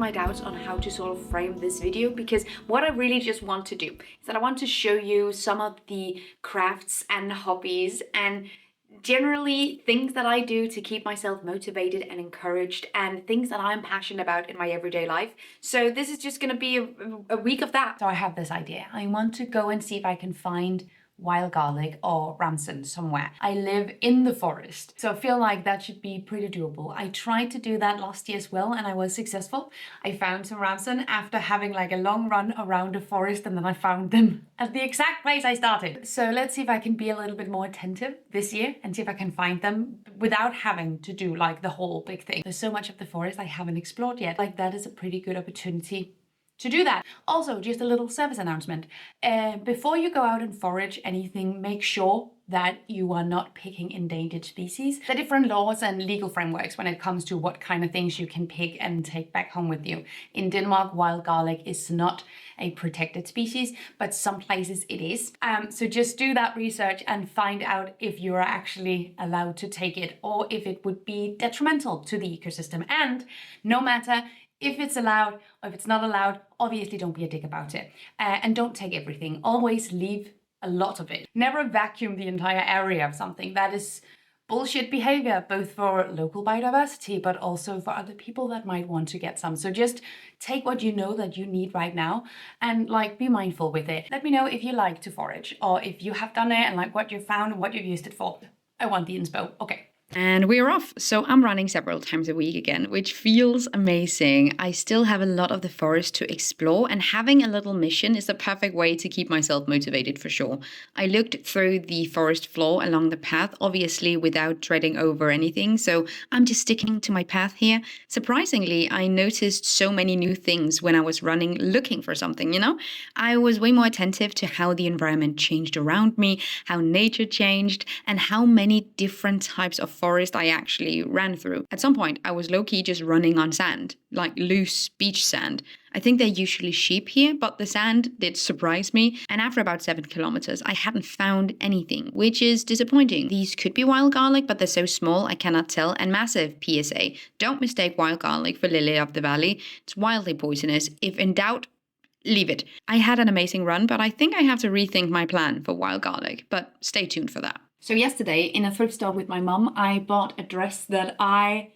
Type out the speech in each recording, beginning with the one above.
my doubts on how to sort of frame this video, because what I really just want to do is that I want to show you some of the crafts and hobbies and generally things that I do to keep myself motivated and encouraged, and things that I'm passionate about in my everyday life. So this is just going to be a week of that. So I have this idea. I want to go and see if I can find wild garlic or ramson somewhere. I live in the forest, so I feel like that should be pretty doable. I tried to do that last year as well, and I was successful. I found some ramson after having like a long run around the forest, and then I found them at the exact place I started. So let's see if I can be a little bit more attentive this year and see if I can find them without having to do like the whole big thing. There's so much of the forest I haven't explored yet. Like, that is a pretty good opportunity to do that. Also, just a little service announcement. Before you go out and forage anything, make sure that you are not picking endangered species. There are different laws and legal frameworks when it comes to what kind of things you can pick and take back home with you. In Denmark, wild garlic is not a protected species, but some places it is. So just do that research and find out if you are actually allowed to take it, or if it would be detrimental to the ecosystem. And no matter if it's allowed or if it's not allowed, obviously don't be a dick about it. And don't take everything. Always leave a lot of it. Never vacuum the entire area of something. That is bullshit behavior, both for local biodiversity, but also for other people that might want to get some. So just take what you know that you need right now and like be mindful with it. Let me know if you like to forage, or if you have done it and like what you found and what you've used it for. I want the inspo. Okay. And we're off. So I'm running several times a week again, which feels amazing. I still have a lot of the forest to explore, and having a little mission is the perfect way to keep myself motivated for sure. I looked through the forest floor along the path, obviously without treading over anything, so I'm just sticking to my path here. Surprisingly, I noticed so many new things when I was running looking for something, you know? I was way more attentive to how the environment changed around me, how nature changed, and how many different types of forest I actually ran through. At some point, I was low-key just running on sand, like loose beach sand. I think they're usually sheep here, but the sand did surprise me. And after about 7 kilometers, I hadn't found anything, which is disappointing. These could be wild garlic, but they're so small I cannot tell. And massive PSA, don't mistake wild garlic for lily of the valley. It's wildly poisonous. If in doubt, leave it. I had an amazing run, but I think I have to rethink my plan for wild garlic, but stay tuned for that. So yesterday in a thrift store with my mum, I bought a dress that I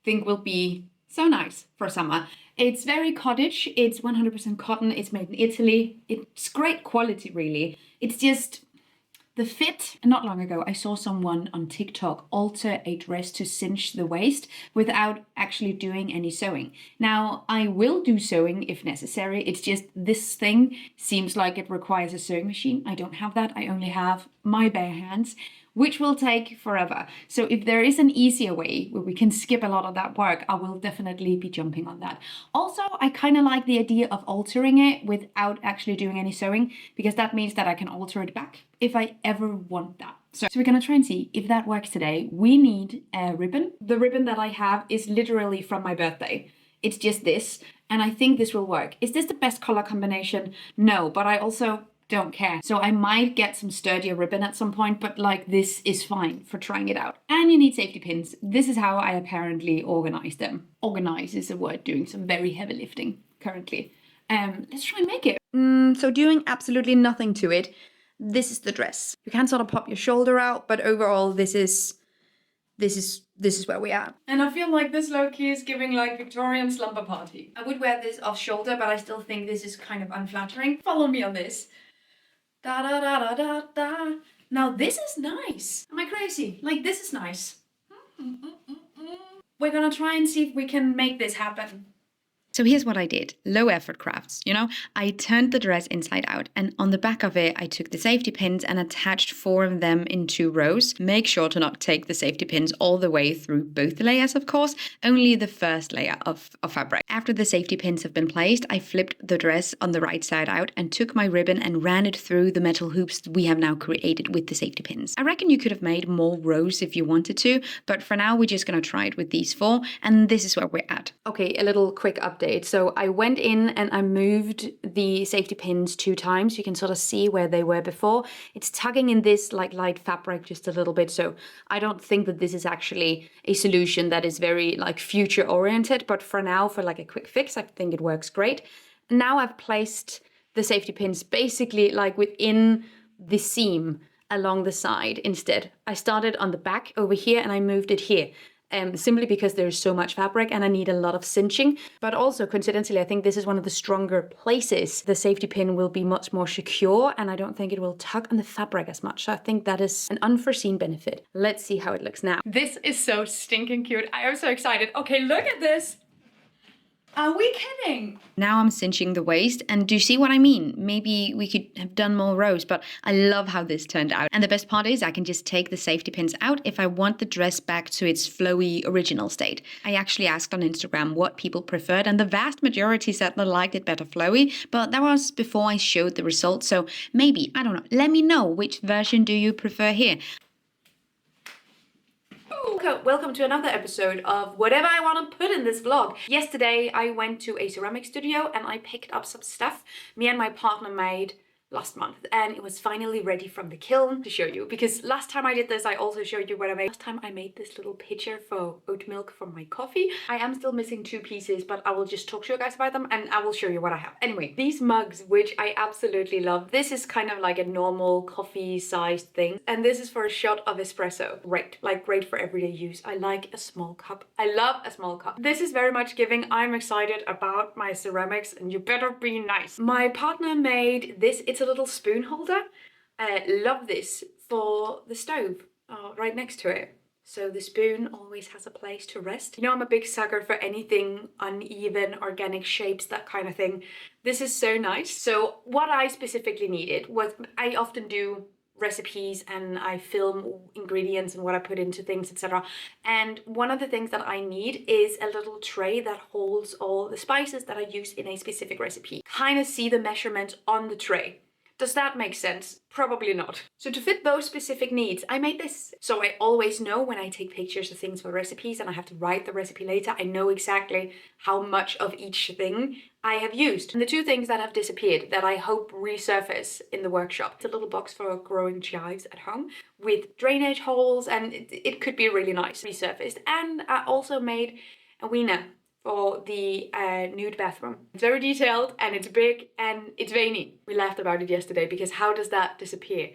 think will be so nice for summer. It's very cottage, it's 100% cotton, it's made in Italy. It's great quality, really. It's just the fit. Not long ago, I saw someone on TikTok alter a dress to cinch the waist without actually doing any sewing. Now, I will do sewing if necessary. It's just this thing seems like it requires a sewing machine. I don't have that. I only have my bare hands, which will take forever. So if there is an easier way where we can skip a lot of that work, I will definitely be jumping on that. Also, I kind of like the idea of altering it without actually doing any sewing, because that means that I can alter it back if I ever want that. So we're gonna try and see if that works today. We need a ribbon. The ribbon that I have is literally from my birthday. It's just this, and I think this will work. Is this the best color combination? No, but I also don't care. So I might get some sturdier ribbon at some point, but like this is fine for trying it out. And you need safety pins. This is how I apparently organize them. Organize is a word doing some very heavy lifting currently. Let's try and make it. So doing absolutely nothing to it. This is the dress. You can sort of pop your shoulder out, but overall this is where we are. And I feel like this low-key is giving like Victorian slumber party. I would wear this off shoulder, but I still think this is kind of unflattering. Follow me on this. Da da da da da da. Now this is nice. Am I crazy? Like, this is nice. We're gonna try and see if we can make this happen. So here's what I did. Low effort crafts, you know? I turned the dress inside out, and on the back of it, I took the safety pins and attached 4 of them in 2 rows. Make sure to not take the safety pins all the way through both layers, of course, only the first layer of fabric. After the safety pins have been placed, I flipped the dress on the right side out and took my ribbon and ran it through the metal hoops we have now created with the safety pins. I reckon you could have made more rows if you wanted to, but for now, we're just gonna try it with these 4, and this is where we're at. Okay, a little quick update. update. So I went in and I moved the safety pins 2 times. You can sort of see where they were before. It's tugging in this like light fabric just a little bit. So I don't think that this is actually a solution that is very like future oriented. But for now, for like a quick fix, I think it works great. Now I've placed the safety pins basically like within the seam along the side instead. I started on the back over here and I moved it here. Simply because there's so much fabric and I need a lot of cinching. But also, coincidentally, I think this is one of the stronger places. The safety pin will be much more secure and I don't think it will tug on the fabric as much. So I think that is an unforeseen benefit. Let's see how it looks now. This is so stinking cute. I am so excited. Okay, look at this. Are we kidding? Now I'm cinching the waist, and do you see what I mean? Maybe we could have done more rows, but I love how this turned out. And the best part is I can just take the safety pins out if I want the dress back to its flowy original state. I actually asked on Instagram what people preferred, and the vast majority said they liked it better flowy, but that was before I showed the results, so maybe, I don't know, let me know which version do you prefer here. Welcome to another episode of whatever I want to put in this vlog. Yesterday I went to a ceramic studio and I picked up some stuff me and my partner made last month, and it was finally ready from the kiln to show you, because last time I did this I also showed you what I made. Last time I made this little pitcher for oat milk for my coffee. I am still missing 2 pieces, but I will just talk to you guys about them and I will show you what I have. Anyway, these mugs, which I absolutely love. This is kind of like a normal coffee sized thing, and this is for a shot of espresso. Great, like great for everyday use. I like a small cup. I love a small cup. This is very much giving I'm excited about my ceramics and you better be nice. My partner made this. It's a little spoon holder. Love this for the stove right next to it. So the spoon always has a place to rest. You know, I'm a big sucker for anything uneven, organic shapes, that kind of thing. This is so nice. So what I specifically needed was, I often do recipes and I film ingredients and what I put into things, etc. And one of the things that I need is a little tray that holds all the spices that I use in a specific recipe. Kind of see the measurement on the tray. Does that make sense? Probably not. So to fit those specific needs, I made this. So I always know when I take pictures of things for recipes and I have to write the recipe later, I know exactly how much of each thing I have used. And the 2 things that have disappeared that I hope resurface in the workshop. It's a little box for growing chives at home with drainage holes, and it could be really nice resurfaced. And I also made a wiener for the nude bathroom. It's very detailed and it's big and it's veiny. We laughed about it yesterday because how does that disappear?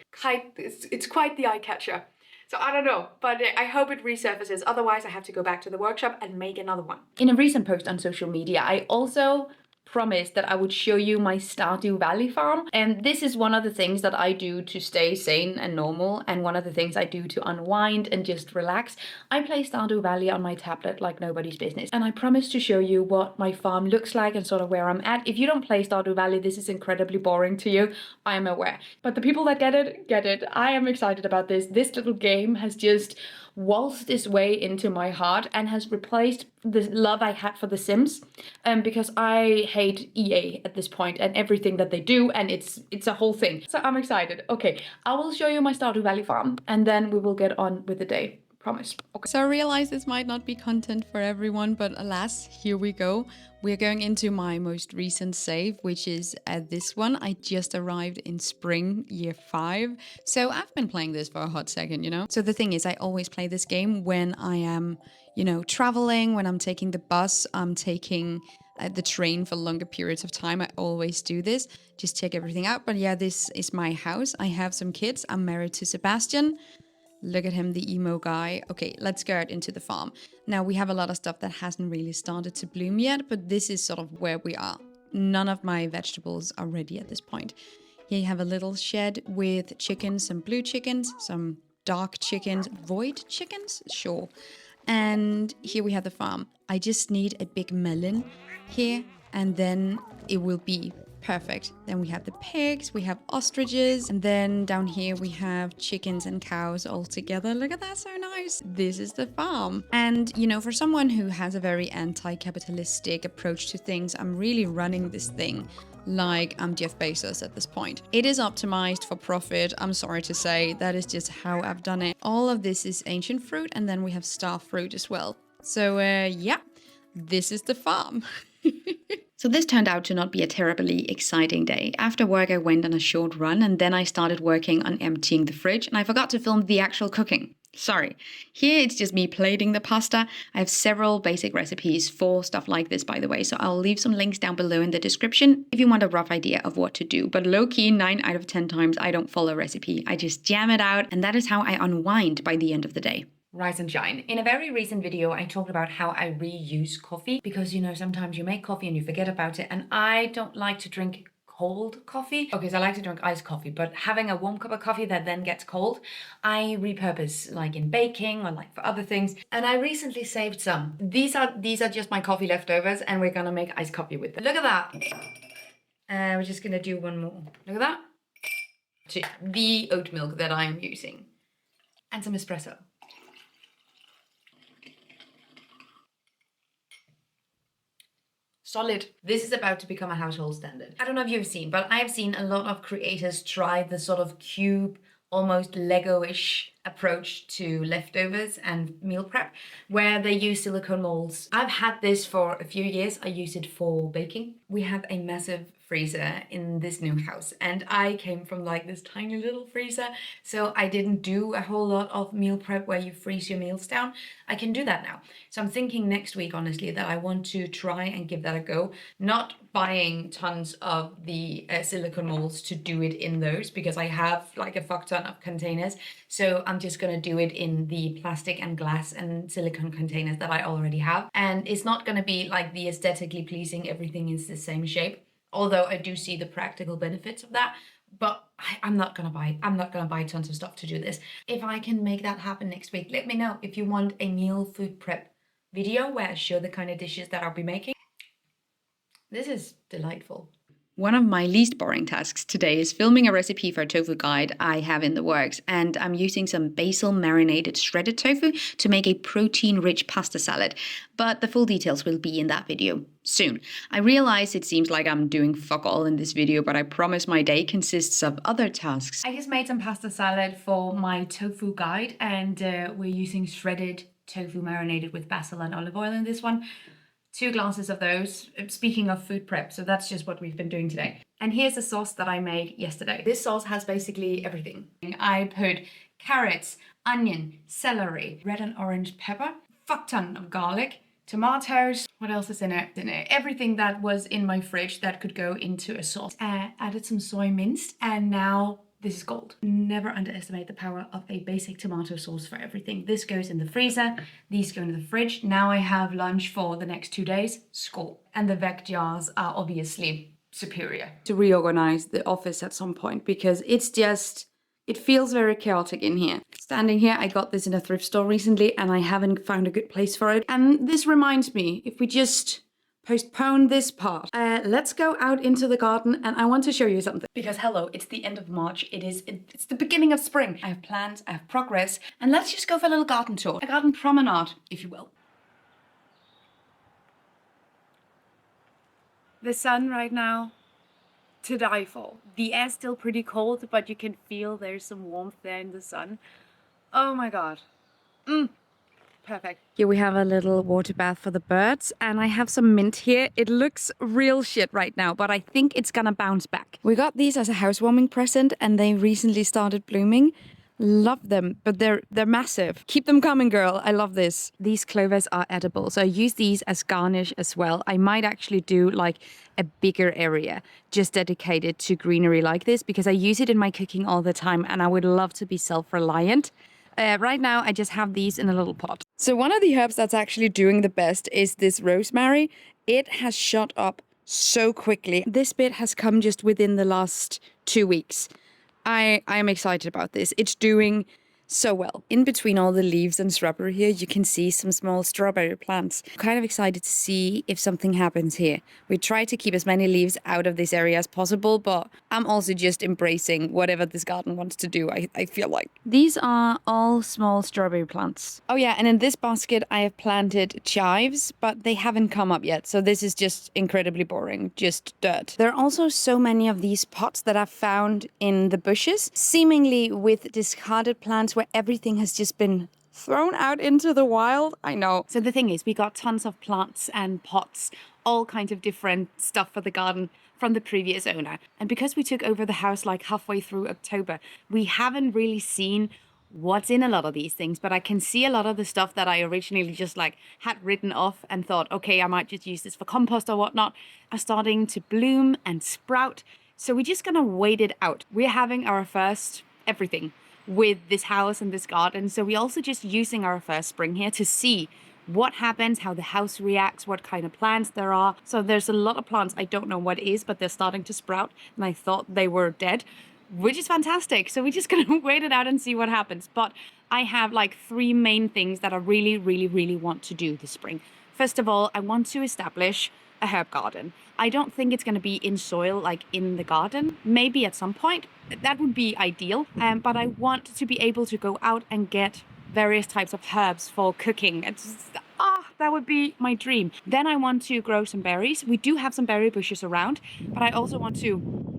It's quite the eye catcher. So I don't know, but I hope it resurfaces. Otherwise I have to go back to the workshop and make another one. In a recent post on social media, I also promised that I would show you my Stardew Valley farm, and this is one of the things that I do to stay sane and normal, and one of the things I do to unwind and just relax. I play Stardew Valley on my tablet like nobody's business, and I promise to show you what my farm looks like and sort of where I'm at. If you don't play Stardew Valley, this is incredibly boring to you, I am aware, but the people that get it. I am excited about this. This little game has just waltzed its way into my heart and has replaced the love I had for The Sims, because I hate EA at this point and everything that they do, and it's a whole thing. So I'm excited. Okay, I will show you my Stardew Valley farm and then we will get on with the day. Promise. Okay. So I realize this might not be content for everyone, but alas, here we go. We're going into my most recent save, which is this one. I just arrived in spring year 5. So I've been playing this for a hot second, you know? So the thing is, I always play this game when I am, you know, traveling, when I'm taking the bus, I'm taking the train for longer periods of time. I always do this, just check everything out. But yeah, this is my house. I have some kids. I'm married to Sebastian. Look at him, the emo guy. Okay, let's go out into the farm. Now, we have a lot of stuff that hasn't really started to bloom yet, but this is sort of where we are. None of my vegetables are ready at this point. Here you have a little shed with chickens, some blue chickens, some dark chickens, void chickens, sure. And here we have the farm. I just need a big melon here, and then it will be perfect. Then we have the pigs, we have ostriches, and then down here we have chickens and cows all together. Look at that, so nice. This is the farm. And you know, for someone who has a very anti-capitalistic approach to things, I'm really running this thing like I'm Jeff Bezos at this point. It is optimized for profit. I'm sorry to say, that is just how I've done it. All of this is ancient fruit, and then we have star fruit as well. So yeah, this is the farm. So this turned out to not be a terribly exciting day. After work, I went on a short run and then I started working on emptying the fridge and I forgot to film the actual cooking. Sorry. Here it's just me plating the pasta. I have several basic recipes for stuff like this, by the way, so I'll leave some links down below in the description if you want a rough idea of what to do. But low-key, 9 out of 10 times I don't follow a recipe. I just jam it out and that is how I unwind by the end of the day. Rise and shine. In a very recent video, I talked about how I reuse coffee because, you know, sometimes you make coffee and you forget about it. And I don't like to drink cold coffee. Okay, so I like to drink iced coffee, but having a warm cup of coffee that then gets cold, I repurpose like in baking or like for other things. And I recently saved some. These are just my coffee leftovers and we're gonna make iced coffee with them. Look at that. We're just gonna do one more. Look at that. The oat milk that I am using. And some espresso. Solid. This is about to become a household standard. I don't know if you've seen, but I have seen a lot of creators try the sort of cube, almost Lego-ish approach to leftovers and meal prep, where they use silicone molds. I've had this for a few years. I use it for baking. We have a massive freezer in this new house and I came from like this tiny little freezer, so I didn't do a whole lot of meal prep where you freeze your meals down. I can do that now. So I'm thinking next week, honestly, that I want to try and give that a go, not buying tons of the silicone molds to do it in those because I have like a fuck ton of containers. So I'm just gonna do it in the plastic and glass and silicone containers that I already have. And it's not gonna be like the aesthetically pleasing, everything is the same shape. Although I do see the practical benefits of that, but I'm not gonna buy tons of stuff to do this. If I can make that happen next week, let me know if you want a meal food prep video where I show the kind of dishes that I'll be making. This is delightful. One of my least boring tasks today is filming a recipe for a tofu guide I have in the works, and I'm using some basil marinated shredded tofu to make a protein-rich pasta salad, but the full details will be in that video soon. I realize it seems like I'm doing fuck all in this video, but I promise my day consists of other tasks. I just made some pasta salad for my tofu guide, and we're using shredded tofu marinated with basil and olive oil in this one. 2 glasses of those, speaking of food prep, so that's just what we've been doing today. And here's a sauce that I made yesterday. This sauce has basically everything. I put carrots, onion, celery, red and orange pepper, fuck ton of garlic, tomatoes, what else is in it? Everything that was in my fridge that could go into a sauce. Added some soy minced, and now this is gold. Never underestimate the power of a basic tomato sauce for everything. This goes in the freezer, these go in the fridge. Now I have lunch for the next 2 days. Skål. And the veg jars are obviously superior. To reorganize the office at some point because it feels very chaotic in here. Standing here, I got this in a thrift store recently and I haven't found a good place for it. And this reminds me, if we just postpone this part. Let's go out into the garden and I want to show you something. Because hello, it's the end of March. It's the beginning of spring. I have plans, I have progress, and let's just go for a little garden tour. A garden promenade, if you will. The sun right now, to die for. The air's still pretty cold, but you can feel there's some warmth there in the sun. Oh my God. Perfect. Here we have a little water bath for the birds and I have some mint here. It looks real shit right now, but I think it's gonna bounce back. We got these as a housewarming present and they recently started blooming. Love them, but they're massive. Keep them coming, girl. I love this. These clovers are edible, so I use these as garnish as well. I might actually do like a bigger area just dedicated to greenery like this because I use it in my cooking all the time and I would love to be self-reliant. Right now, I just have these in a little pot. So one of the herbs that's actually doing the best is this rosemary. It has shot up so quickly. This bit has come just within the last 2 weeks. I am excited about this. It's doing so well. In between all the leaves and shrubbery here, you can see some small strawberry plants. I'm kind of excited to see if something happens here. We try to keep as many leaves out of this area as possible, but I'm also just embracing whatever this garden wants to do, I feel like. These are all small strawberry plants. Oh yeah, and in this basket I have planted chives, but they haven't come up yet, so this is just incredibly boring, just dirt. There are also so many of these pots that I've found in the bushes, seemingly with discarded plants where everything has just been thrown out into the wild. I know. So the thing is, we got tons of plants and pots all kinds of different stuff for the garden from the previous owner. And because we took over the house like halfway through October, we haven't really seen what's in a lot of these things, but I can see a lot of the stuff that I originally just like had written off and thought, okay, I might just use this for compost or whatnot, are starting to bloom and sprout. So we're just gonna wait it out. We're having our first everything with this house and this garden. So we're also just using our first spring here to see what happens, how the house reacts, what kind of plants there are. So there's a lot of plants, I don't know what it is, but they're starting to sprout and I thought they were dead, which is fantastic. So we're just gonna wait it out and see what happens. But I have like 3 main things that I really want to do this spring. First of all, I want to establish a herb garden. I don't think it's going to be in soil like in the garden. Maybe at some point that would be ideal. But I want to be able to go out and get various types of herbs for cooking. That would be my dream. Then I want to grow some berries. We do have some berry bushes around, but I also want to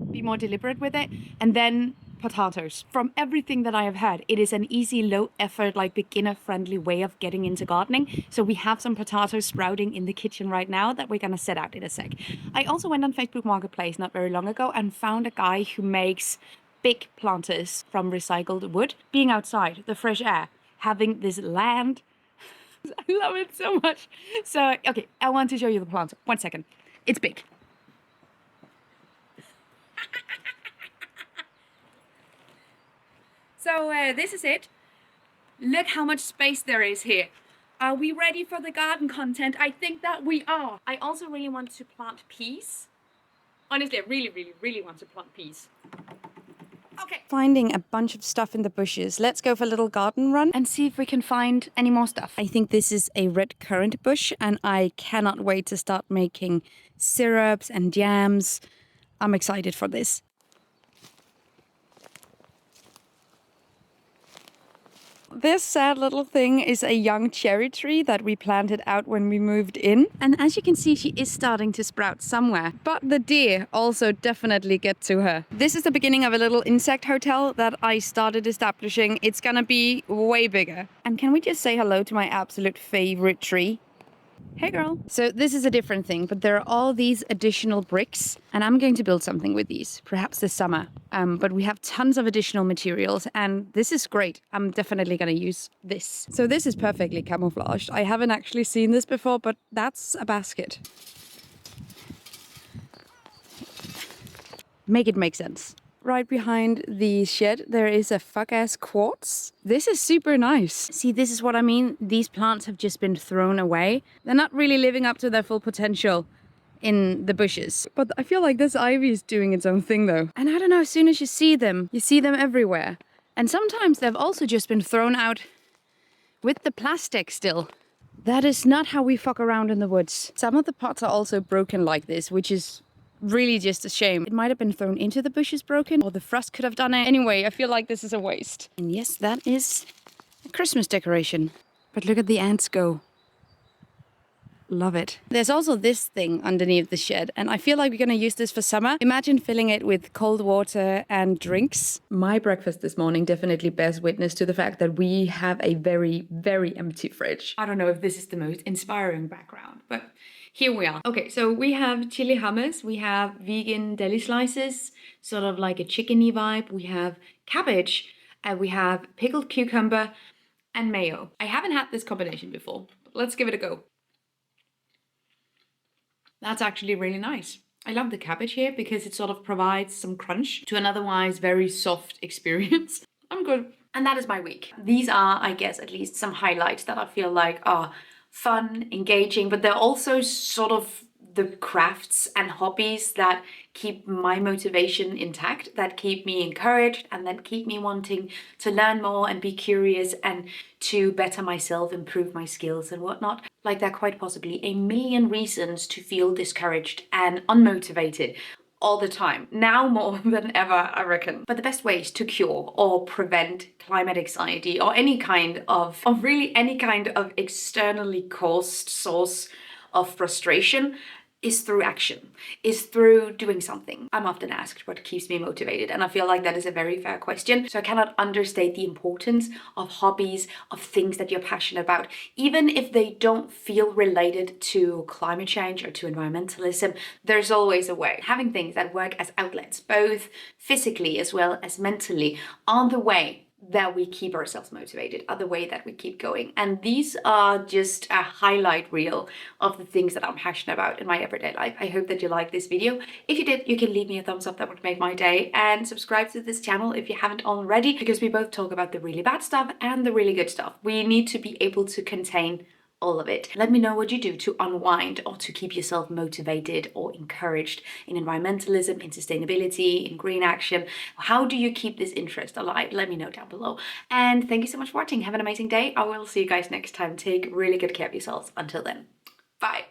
be more deliberate with it. And then potatoes. From everything that I have heard, it is an easy, low effort, like beginner friendly way of getting into gardening. So we have some potatoes sprouting in the kitchen right now that we're gonna set out in a sec. I also went on Facebook Marketplace not very long ago and found a guy who makes big planters from recycled wood. Being outside, the fresh air, having this land, I love it so much. So, okay, I want to show you the planter. 1 second. It's big. So this is it. Look how much space there is here. Are we ready for the garden content? I think that we are. I also really want to plant peas. Honestly, I really want to plant peas. Okay. Finding a bunch of stuff in the bushes. Let's go for a little garden run and see if we can find any more stuff. I think this is a red currant bush and I cannot wait to start making syrups and jams. I'm excited for this. This sad little thing is a young cherry tree that we planted out when we moved in. And as you can see, she is starting to sprout somewhere. But the deer also definitely get to her. This is the beginning of a little insect hotel that I started establishing. It's gonna be way bigger. And can we just say hello to my absolute favorite tree? Hey girl. So this is a different thing, but there are all these additional bricks and I'm going to build something with these, perhaps this summer. But we have tons of additional materials and this is great. I'm definitely going to use this. So this is perfectly camouflaged. I haven't actually seen this before, but that's a basket. Make it make sense. Right behind the shed, there is a fuck-ass quartz. This is super nice. See, this is what I mean. These plants have just been thrown away. They're not really living up to their full potential in the bushes. But I feel like this ivy is doing its own thing though. And I don't know, as soon as you see them everywhere. And sometimes they've also just been thrown out with the plastic still. That is not how we fuck around in the woods. Some of the pots are also broken like this, which is really just a shame. It might have been thrown into the bushes broken, or the frost could have done it. Anyway, I feel like this is a waste. And yes, that is a Christmas decoration. But look at the ants go. Love it. There's also this thing underneath the shed, and I feel like we're gonna use this for summer. Imagine filling it with cold water and drinks. My breakfast this morning definitely bears witness to the fact that we have a very empty fridge. I don't know if this is the most inspiring background, but here we are. Okay, so we have chili hummus, we have vegan deli slices, sort of like a chickeny vibe. We have cabbage, and we have pickled cucumber and mayo. I haven't had this combination before, but let's give it a go. That's actually really nice. I love the cabbage here because it sort of provides some crunch to an otherwise very soft experience. I'm good. And that is my week. These are, I guess, at least some highlights that I feel like are fun, engaging, but they're also sort of the crafts and hobbies that keep my motivation intact, that keep me encouraged, and that keep me wanting to learn more and be curious and to better myself, improve my skills and whatnot. Like there are quite possibly a million reasons to feel discouraged and unmotivated all the time, now more than ever, I reckon. But the best ways to cure or prevent climate anxiety or any kind of really any kind of externally caused source of frustration is through action, is through doing something. I'm often asked what keeps me motivated, and I feel like that is a very fair question. So I cannot understate the importance of hobbies, of things that you're passionate about, even if they don't feel related to climate change or to environmentalism. There's always a way. Having things that work as outlets, both physically as well as mentally, are the way that we keep ourselves motivated, are the way that we keep going. And these are just a highlight reel of the things that I'm passionate about in my everyday life. I hope that you liked this video. If you did, you can leave me a thumbs up, that would make my day, and subscribe to this channel if you haven't already, because we both talk about the really bad stuff and the really good stuff. We need to be able to contain all of it. Let me know what you do to unwind or to keep yourself motivated or encouraged in environmentalism, in sustainability, in green action. How do you keep this interest alive? Let me know down below. And thank you so much for watching. Have an amazing day. I will see you guys next time. Take really good care of yourselves. Until then, bye.